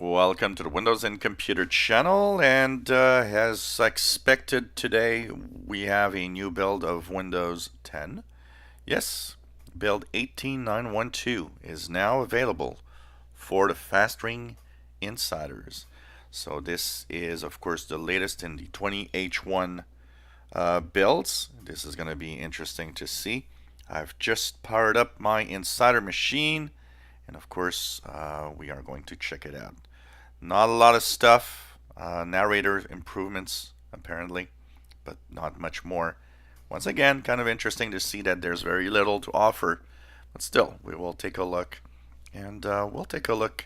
Welcome to the Windows and Computer channel, and as expected today we have a new build of Windows 10. Yes, build 18912 is now available for the Fast Ring Insiders. So this is of course the latest in the 20H1 builds. This is going to be interesting to see. I've just powered up my Insider machine, and of course we are going to check it out. Not a lot of stuff, narrator improvements apparently, but not much more. Once again, kind of interesting to see that there's very little to offer, but still we will take a look, and we'll take a look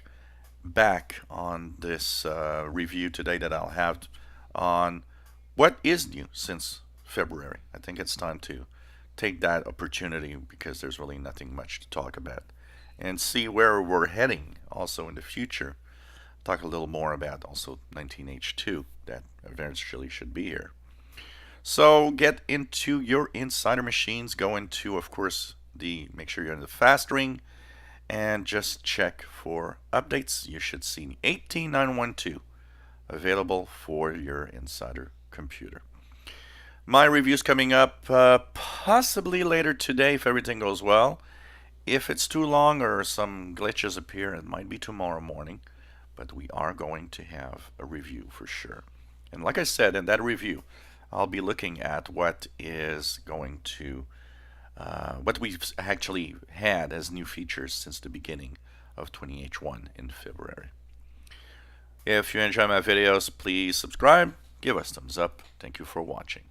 back on this review today that I'll have on what is new since February. I think it's time to take that opportunity because there's really nothing much to talk about, and see where we're heading also in the future. Talk a little more about also 19H2 that eventually should be here. So get into your Insider machines, go into of course make sure you're in the Fast Ring, and just check for updates. You should see 18912 available for your Insider computer. My review's coming up possibly later today if everything goes well. If it's too long or some glitches appear, it might be tomorrow morning, but we are going to have a review for sure. And like I said, in that review, I'll be looking at what is going to, what we've actually had as new features since the beginning of 20H1 in February. If you enjoy my videos, please subscribe, give us thumbs up. Thank you for watching.